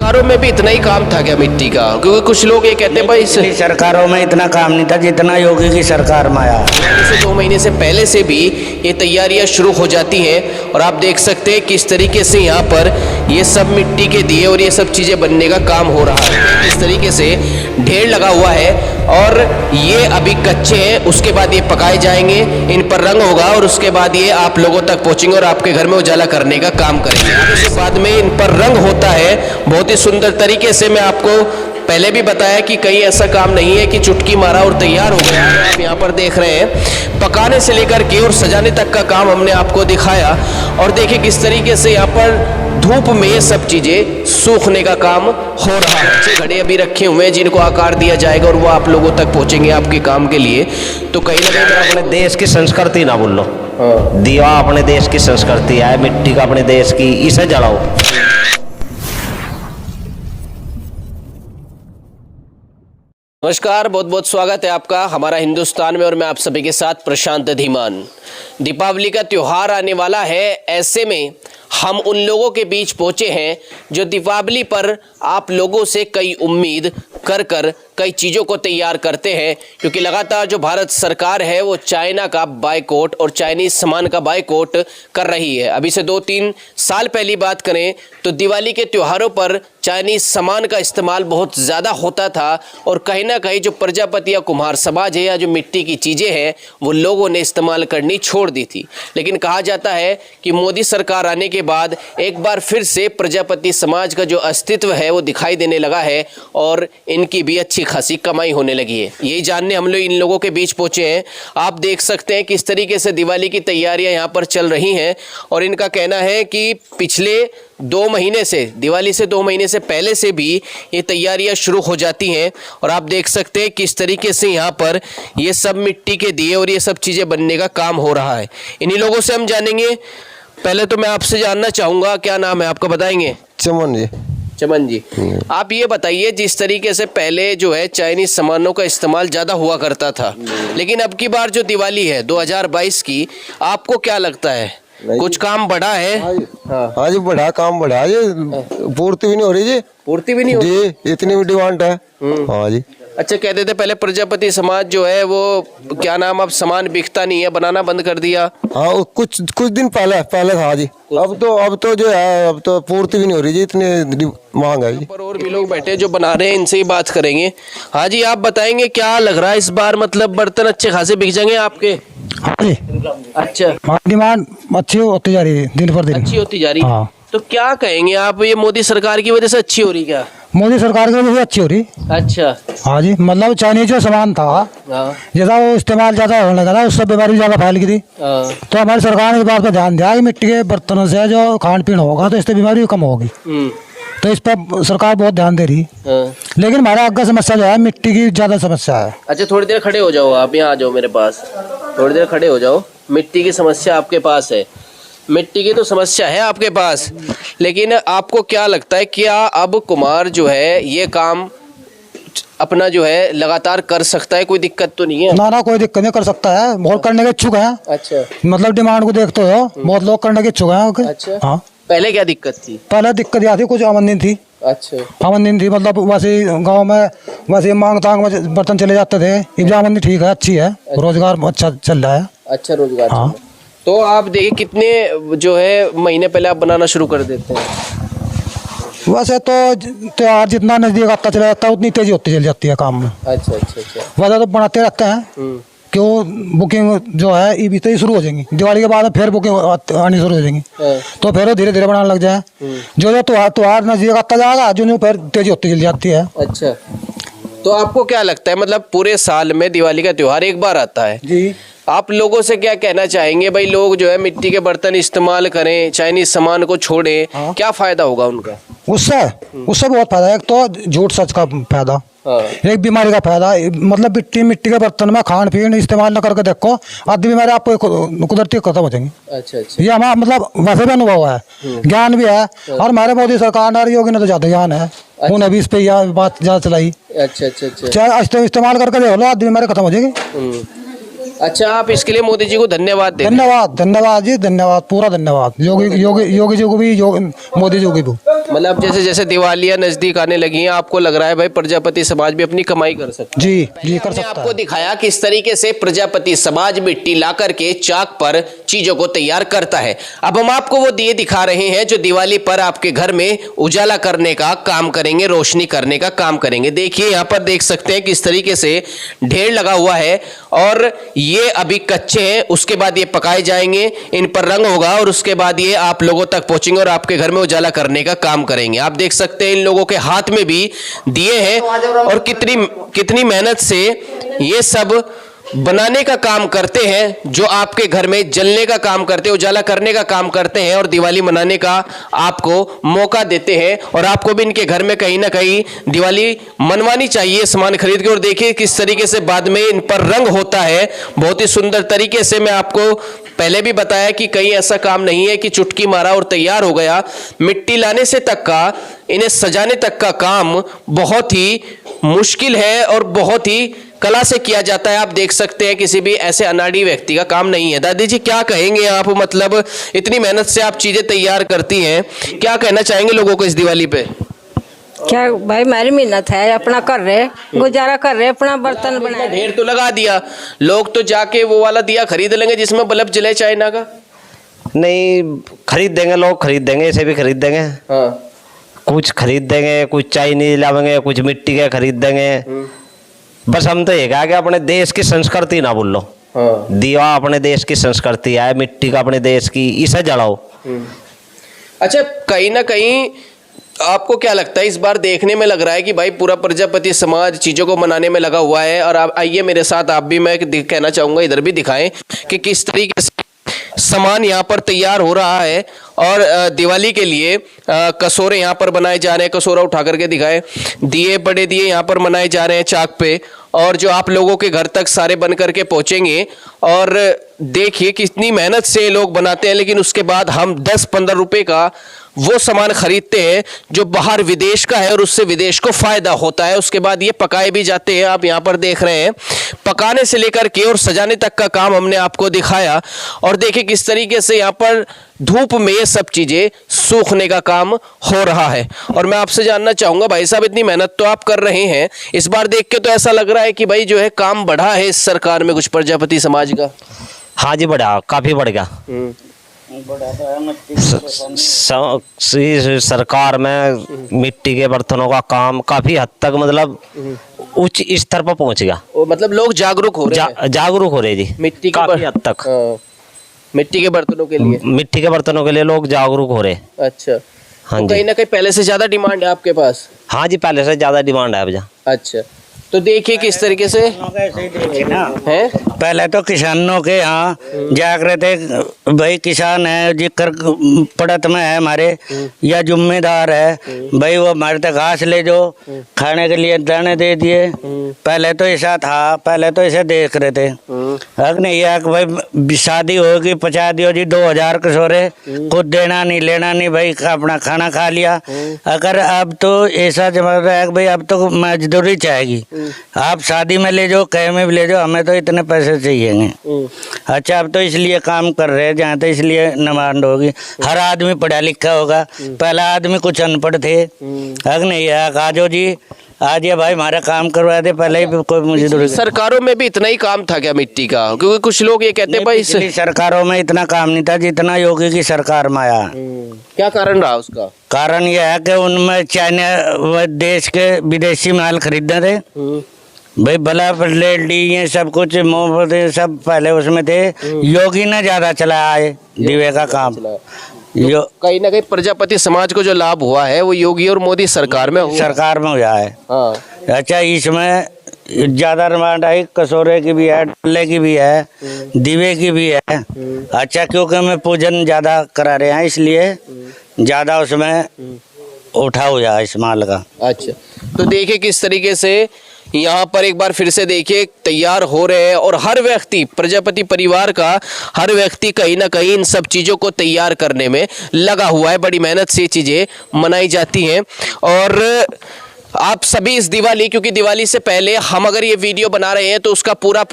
सरकारों में भी इतना ही काम था क्या मिट्टी का? क्योंकि कुछ लोग ये कहते हैं भाई पिछली सरकारों में इतना काम नहीं था जितना योगी की सरकार में आया। से 2 महीने से पहले से भी ये तैयारियां शुरू हो जाती हैं और आप देख सकते हैं किस तरीके से यहाँ पर ये सब मिट्टी के दिए और ये सब चीज़ें बनने का काम हो रहा है। इस तरीके से ढेर लगा हुआ है और ये अभी कच्चे हैं, उसके बाद ये पकाए जाएंगे, इन पर रंग होगा और उसके बाद ये आप लोगों तक पहुँचेंगे और आपके घर में उजाला करने का काम करेंगे। उसके बाद में इन पर रंग होता है बहुत ही सुंदर तरीके से। मैं आपको पहले भी बताया कि कहीं ऐसा काम नहीं है कि चुटकी मारा और तैयार हो गया। आप यहाँ पर देख रहे हैं पकाने से लेकर के और सजाने तक का काम हमने आपको दिखाया और देखिए किस तरीके से यहाँ पर धूप में ये सब चीज़ें सूखने का काम हो रहा है। घड़े अभी रखे हुए हैं जिनको आकार दिया जाएगा और वो आप लोगों तक पहुँचेंगे आपके काम के लिए। तो कहीं ना कहीं अपने देश की संस्कृति ना भूलो। दिया अपने देश की संस्कृति है, मिट्टी का अपने देश की, इसे जलाओ। नमस्कार, बहुत बहुत स्वागत है आपका हमारा हिंदुस्तान में और मैं आप सभी के साथ प्रशांत धीमान। दीपावली का त्यौहार आने वाला है, ऐसे में हम उन लोगों के बीच पहुंचे हैं जो दीपावली पर आप लोगों से कई उम्मीद कर कई चीज़ों को तैयार करते हैं, क्योंकि लगातार जो भारत सरकार है वो चाइना का बायकॉट और चाइनीज़ सामान का बायकॉट कर रही है। अभी से 2-3 साल पहली बात करें तो दिवाली के त्योहारों पर चाइनीज़ सामान का इस्तेमाल बहुत ज़्यादा होता था और कहीं ना कहीं जो प्रजापति या कुम्हार समाज है या जो मिट्टी की चीज़ें हैं वो लोगों ने इस्तेमाल करनी छोड़ दी थी। लेकिन कहा जाता है कि मोदी सरकार आने के बाद एक बार फिर से प्रजापति समाज का जो अस्तित्व है वो दिखाई देने लगा है और इनकी भी अच्छी खासी कमाई होने लगी है। यही जानने हम लोग इन लोगों के बीच पहुंचे हैं। आप देख सकते हैं किस तरीके से दिवाली की तैयारियां यहाँ पर चल रही हैं और इनका कहना है कि पिछले 2 महीने से, दिवाली से 2 महीने से पहले से भी ये तैयारियां शुरू हो जाती हैं और आप देख सकते हैं किस तरीके से यहाँ पर ये सब मिट्टी के दिए और ये सब चीज़ें बनने का काम हो रहा है। इन्हीं लोगों से हम जानेंगे। पहले तो मैं आपसे जानना चाहूँगा, क्या नाम है आपका, बताएंगे? चमन जी। चमन जी, आप ये बताइए, जिस तरीके से पहले जो है चाइनीज सामानों का इस्तेमाल ज़्यादा हुआ करता था, लेकिन अब की बार जो दिवाली है 2022 की, आपको क्या लगता है कुछ काम बढ़ा है? हाँ जी, बढ़ा, काम बढ़ा जी। पूर्ति भी नहीं हो रही जी। पूर्ति भी नहीं हो रही जी, इतनी भी डिमांड है। हाँ जी। अच्छा, कहते थे पहले प्रजापति समाज जो है वो क्या नाम, अब सामान बिकता नहीं है, बनाना बंद कर दिया। हाँ, कुछ दिन पहले था जी। अब तो जो है अब तो पूर्ति भी नहीं हो रही जी, इतनी मांग है जी। पर और भी लोग बैठे जो बना रहे हैं, इनसे ही बात करेंगे। हाँ जी, आप बताएंगे क्या लग रहा है इस बार, मतलब बर्तन अच्छे खासे बिक जाएंगे आपके? हाँ जी। अच्छा, डिमांड अच्छी होती जा रही है, दिन पर दिन अच्छी होती जा रही है। हाँ। तो क्या कहेंगे आप, ये मोदी सरकार की वजह से अच्छी हो रही क्या? मोदी सरकार की वजह से अच्छी हो रही। अच्छा। हाँ जी, मतलब चाइनीज जो सामान था जैसा वो इस्तेमाल ज्यादा होने लगा था, उससे बीमारी ज्यादा फैल गई थी। तो हमारी सरकार ने इस बात पर ध्यान दिया कि मिट्टी के बर्तनों से जो खान पीन होगा तो इससे बीमारी कम होगी। तो इस पर सरकार बहुत ध्यान दे रही। लेकिन हमारा आगे समस्या जो है मिट्टी की ज्यादा समस्या है। अच्छा, थोड़ी देर खड़े हो जाओ, आप यहाँ आ जाओ मेरे पास, थोड़ी देर खड़े हो जाओ। मिट्टी की समस्या आपके पास है, मिट्टी की तो समस्या है आपके पास, लेकिन आपको क्या लगता है, क्या अब कुम्हार जो है ये काम अपना जो है लगातार कर सकता है? कोई दिक्कत तो नहीं है? ना, कोई दिक्कत नहीं, कर सकता है। बहुत करने के इच्छुक है। अच्छा, मतलब डिमांड को देखते हो बहुत लोग करने के इच्छुक है। अच्छा। हाँ, पहले क्या दिक्कत थी? पहले दिक्कत यह थी, कुछ आमदनी थी। अच्छा, आमदनी थी, मतलब वैसे गांव में वैसे मांग तांग में बर्तन चले जाते थे। ये आमदनी ठीक है, अच्छी है, रोजगार अच्छा चल रहा है। अच्छा, रोजगार। हाँ। तो आप देखिए कितने जो है महीने पहले आप बनाना शुरू कर देते हैं? वैसे तो त्योहार जितना नजदीक आता चला जाता है उतनी तेजी होती चली जाती है काम में। अच्छा। वैसे तो बनाते रहते हैं, क्यों बुकिंग जो है ये तो शुरू हो जाएंगी दिवाली के बाद, फिर बुकिंग आनी शुरू हो जाएंगी। तो फिर धीरे धीरे बनाने लग जाए। जो त्योहार नजदीक आता जाएगा जो फिर तेजी होती चली जाती है। अच्छा, तो आपको क्या लगता है, मतलब पूरे साल में दिवाली का त्योहार एक बार आता है जी, आप लोगों से क्या कहना चाहेंगे भाई, लोग जो है मिट्टी के बर्तन इस्तेमाल करें, चाइनीज सामान को छोड़ें? हाँ। क्या फायदा होगा उनका? उससे बहुत फायदा है। एक तो झूठ सच का फायदा, हाँ। एक बीमारी का फायदा। मतलब मिट्टी के बर्तन में खान पीन इस्तेमाल न करके देखो, आधी बीमारी आपको कुदरती खत्म हो जाएंगी। अच्छा। ये हमारा मतलब वैसे भी अनुभव है, ज्ञान भी है। और हमारे मोदी सरकार और योगी ने तो ज्यादा ज्ञान है। उन्हें भी इस पे यह बात ज्यादा चलाई। अच्छा। चाहे इस्तेमाल करके देख लो, आधी बीमारी खत्म हो जाएगी। अच्छा, आप इसके लिए मोदी जी को धन्यवाद दें। धन्यवाद धन्यवाद जी, धन्यवाद, पूरा धन्यवाद योगी जी को भी, मोदी जी को भी। मतलब जैसे जैसे दिवालियां नजदीक आने लगी हैं, आपको लग रहा है भाई प्रजापति समाज भी अपनी कमाई कर सकता है। जी कर मैंने सकता आपको है। दिखाया किस तरीके से प्रजापति समाज मिट्टी ला करके चाक पर चीजों को तैयार करता है। अब हम आपको वो दिए दिखा रहे हैं जो दिवाली पर आपके घर में उजाला करने का काम करेंगे, रोशनी करने का काम करेंगे। देखिए यहाँ पर देख सकते हैं किस तरीके से ढेर लगा हुआ है और ये अभी कच्चे हैं, उसके बाद ये पकाए जाएंगे, इन पर रंग होगा और उसके बाद ये आप लोगों तक पहुंचेंगे और आपके घर में उजाला करने का काम करेंगे। आप देख सकते हैं इन लोगों के हाथ में भी दिए हैं और कितनी मेहनत से ये सब बनाने का काम करते हैं, जो आपके घर में जलने का काम करते हैं, उजाला करने का काम करते हैं और दिवाली मनाने का आपको मौका देते हैं। और आपको भी इनके घर में कहीं ना कहीं दिवाली मनवानी चाहिए सामान खरीद के। और देखिए किस तरीके से बाद में इन पर रंग होता है, बहुत ही सुंदर तरीके से। मैं आपको पहले भी बताया कि कहीं ऐसा काम नहीं है कि चुटकी मारा और तैयार हो गया। मिट्टी लाने से तक का, इन्हें सजाने तक का काम बहुत ही मुश्किल है और बहुत ही कला से किया जाता है। आप देख सकते हैं किसी भी ऐसे अनाड़ी व्यक्ति का काम नहीं है। दादी जी क्या कहेंगे आप, मतलब इतनी मेहनत से आप चीजें तैयार करती हैं, क्या कहना चाहेंगे लोगों को इस दिवाली पे? क्या भाई, हमारी मेहनत है, अपना कर रहे, गुजारा कर रहे, अपना बर्तन बना रहे। ढेर तो लगा दिया, लोग तो जाके वो वाला दिया खरीद लेंगे जिसमें बल्ब जले चाइना का। नहीं खरीद देंगे, लोग खरीद देंगे, इसे भी खरीद देंगे। हाँ। कुछ खरीद देंगे, कुछ चाइनीज लावेंगे, कुछ मिट्टी के खरीद देंगे। बस हम तो ये कहा कि अपने देश की संस्कृति ना भूलो। हाँ। दिया अपने देश की संस्कृति है, मिट्टी का अपने देश की, इसे जलाओ। अच्छा, कहीं ना कहीं आपको क्या लगता है, इस बार देखने में लग रहा है कि भाई पूरा प्रजापति समाज चीज़ों को मनाने में लगा हुआ है। और आप आइए मेरे साथ, आप भी, मैं कहना चाहूँगा इधर भी दिखाएं कि किस तरीके से सामान यहाँ पर तैयार हो रहा है। और दिवाली के लिए कसोरे यहाँ पर बनाए जा रहे हैं, कसोरा उठा करके दिखाएं। दिए, बड़े दिए यहाँ पर बनाए जा रहे हैं चाक पे, और जो आप लोगों के घर तक सारे बन करके पहुँचेंगे। और देखिए कितनी मेहनत से लोग बनाते हैं, लेकिन उसके बाद हम 10-15 रुपए का वो सामान खरीदते हैं जो बाहर विदेश का है और उससे विदेश को फायदा होता है। उसके बाद ये पकाए भी जाते हैं। आप यहाँ पर देख रहे हैं पकाने से लेकर के और सजाने तक का काम हमने आपको दिखाया। और देखिए किस तरीके से यहाँ पर धूप में ये सब चीजें सूखने का काम हो रहा है। और मैं आपसे जानना चाहूंगा भाई साहब, इतनी मेहनत तो आप कर रहे हैं, इस बार देख के तो ऐसा लग रहा है कि भाई जो है काम बढ़ा है इस सरकार में कुछ प्रजापति समाज का। हाँ जी, बढ़ा, काफी बढ़ गया। सरकार में मिट्टी के बर्तनों का काम काफी हद तक मतलब उच्च स्तर पर पहुंच गया। मतलब लोग जागरूक हो रहे हैं, जागरूक हो रहे जी, मिट्टी काफी हद तक। मिट्टी के बर्तनों के लिए, मिट्टी के बर्तनों के लिए लोग जागरूक हो रहे। अच्छा, हाँ तो जी। कहीं ना कहीं पहले से ज्यादा डिमांड है आपके पास? हाँ जी, पहले से ज्यादा डिमांड है अब। अच्छा, तो देखिए किस तरीके से है। पहले तो किसानों के यहाँ जाकर थे, भाई किसान है जिक्र पड़त में है हमारे, या जिम्मेदार है भाई, वो हमारे तक घास ले जो खाने के लिए दाने दे दिए। पहले तो ऐसा था, पहले तो ऐसे देख रहे थे। अब नहीं है कि भाई शादी होगी 50 दियो जी 2000 कसोरे, कुछ देना नहीं लेना नहीं, भाई अपना खाना खा लिया। अगर अब तो ऐसा जमाना है कि भाई अब तो मजदूरी चाहेगी, आप शादी में ले जाओ, कहीं में भी ले जाओ, हमें तो इतने पैसे चाहिए। अच्छा, अब तो इसलिए काम कर रहे हैं जहाँ तो इसलिए डिमांड होगी। हर आदमी पढ़ा लिखा होगा, पहला आदमी कुछ अनपढ़ थे। अब नहीं है, आजो जी आज ये भाई हमारा काम करवा दे, पहले ही कोई मजदूरी। सरकारों में भी इतना ही काम था क्या मिट्टी का? क्योंकि कुछ लोग ये कहते हैं भाई सरकारों में इतना काम नहीं था जितना योगी की सरकार में आया। क्या कारण रहा उसका? कारण यह है कि उनमें चाइना देश के विदेशी माल खरीदने थे भाई, बल्ब LED ये सब कुछ मोमबत्ती सब पहले उसमें थे। योगी ने ज्यादा चलाया है दिवे का काम। तो कहीं ना कहीं प्रजापति समाज को जो लाभ हुआ है वो योगी और मोदी सरकार में हुआ है। हाँ। अच्छा, इसमें ज्यादा डिमांड आई, कसोरे की भी है, डल्ले की भी है, दिवे की भी है। अच्छा, क्योंकि हमें पूजन ज्यादा करा रहे हैं इसलिए ज्यादा उसमें उठा हुआ है इस माल का। अच्छा, तो देखिए किस तरीके से यहाँ पर एक बार फिर से देखिए तैयार हो रहे हैं। और हर व्यक्ति, प्रजापति परिवार का हर व्यक्ति कहीं ना कहीं इन सब चीज़ों को तैयार करने में लगा हुआ है। बड़ी मेहनत से ये चीज़ें मनाई जाती हैं। और आप सभी इस दिवाली, क्योंकि दिवाली से पहले हम अगर ये वीडियो बना रहे हैं तो उसका पूरा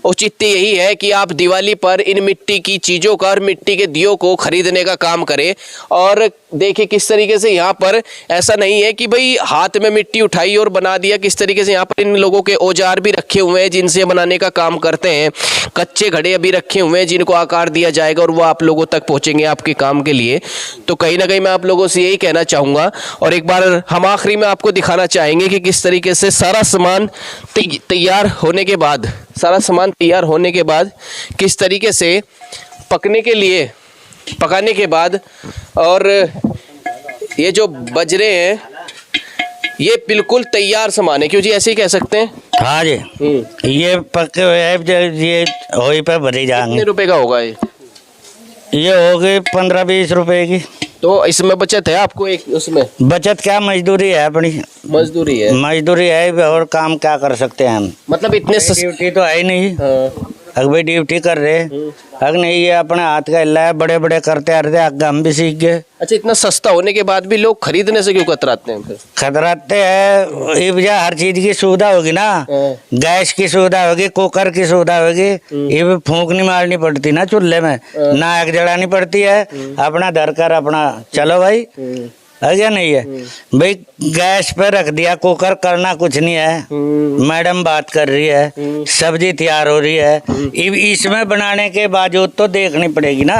औचित्य यही है कि आप दिवाली पर इन मिट्टी की चीज़ों का और मिट्टी के दियों को खरीदने का काम करें। और देखिए किस तरीके से यहाँ पर ऐसा नहीं है कि भाई हाथ में मिट्टी उठाई और बना दिया, किस तरीके से यहाँ पर इन लोगों के औजार भी रखे हुए हैं जिनसे बनाने का काम करते हैं। कच्चे घड़े अभी रखे हुए हैं जिनको आकार दिया जाएगा और वो आप लोगों तक पहुँचेंगे आपके काम के लिए। तो कहीं ना कहीं मैं आप लोगों से यही कहना चाहूँगा। और एक बार हम आखिरी में आपको दिखाना चाहेंगे कि किस तरीके से सारा सामान तैयार होने के बाद, किस तरीके से पकाने के बाद और ये जो बजरे हैं ये बिल्कुल तैयार सामान है, क्यों जी ऐसे ही कह सकते हैं? हाँ जी, ये पके हुए हैं, ये होई पे भरे जाएंगे। कितने रुपए का होगा ये हो गई 15-20 रुपए की। तो इसमें बचत है आपको? एक उसमें बचत क्या, मजदूरी है अपनी, मजदूरी है और काम क्या कर सकते हैं हम। मतलब इतने ड्यूटी तो है ही नहीं। हाँ। अगर भाई ड्यूटी कर रहे, अगर नहीं ये अपने हाथ का हिला है, बड़े बड़े करते आ रहे थे, आगे हम भी सीख गए। अच्छा, इतना सस्ता होने के बाद भी लोग खरीदने से क्यों कतराते हैं फिर? खतराते हैं, ये वजह हर चीज की सुविधा होगी ना, गैस की सुविधा होगी, कुकर की सुविधा होगी, ये भी फूंक नहीं मारनी पड़ती ना चूल्हे में, ना आग जलानी पड़ती है, अपना धर कर अपना चलो भाई, है क्या नहीं है भाई। गैस पे रख दिया, कुकर करना कुछ नहीं है, मैडम बात कर रही है, सब्जी तैयार हो रही है, इसमें बनाने के बावजूद तो देखनी पड़ेगी ना।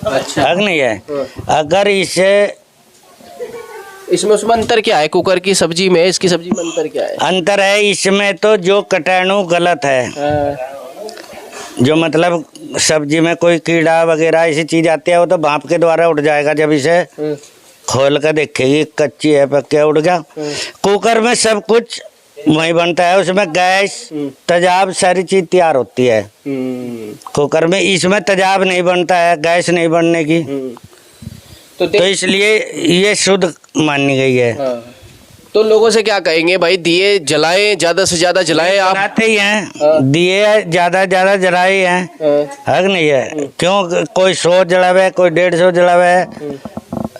अच्छा। है नहीं है, अगर इसमें उसमें अंतर क्या है? कुकर की सब्जी में इसकी सब्जी में अंतर क्या है? अंतर है इसमें तो जो कीटाणु गलत है, जो मतलब सब्जी में कोई कीड़ा वगैरह ऐसी चीज आती है वो तो भाप के द्वारा उड़ जाएगा, जब इसे खोल कर देखेगी कच्ची है पक्के उड़ गया। कुकर में सब कुछ वही बनता है, उसमें गैस तेजाब सारी चीज तैयार होती है कुकर में, इसमें तेजाब नहीं बनता है, गैस नहीं बनने की, तो इसलिए ये शुद्ध मानी गई है। तो लोगों से क्या कहेंगे भाई, दिए जलाएं, ज्यादा से ज्यादा जलाएं। आप जलाते ही हैं, दिए ज्यादा जलाए हैं, हक नहीं है, क्यों कोई 100 जलावे, कोई 150 जलावे,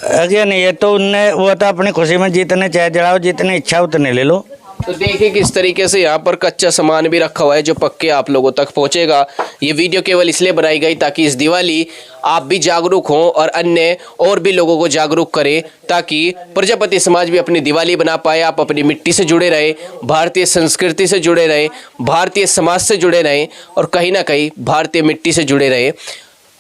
है नहीं है, तो उनने वो तो अपनी खुशी में जितने चाहे जलाओ, जितनी इच्छा उतने ले लो। तो देखिए किस तरीके से यहाँ पर कच्चा सामान भी रखा हुआ है जो पक्के आप लोगों तक पहुँचेगा। ये वीडियो केवल इसलिए बनाई गई ताकि इस दिवाली आप भी जागरूक हों और अन्य और भी लोगों को जागरूक करें, ताकि प्रजापति समाज भी अपनी दिवाली बना पाए। आप अपनी मिट्टी से जुड़े रहे, भारतीय संस्कृति से जुड़े रहे, भारतीय समाज से जुड़े रहें और कहीं ना कहीं भारतीय मिट्टी से जुड़े रहे।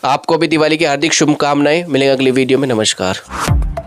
आपको भी दिवाली की हार्दिक शुभकामनाएं। मिलेंगे अगली वीडियो में। नमस्कार।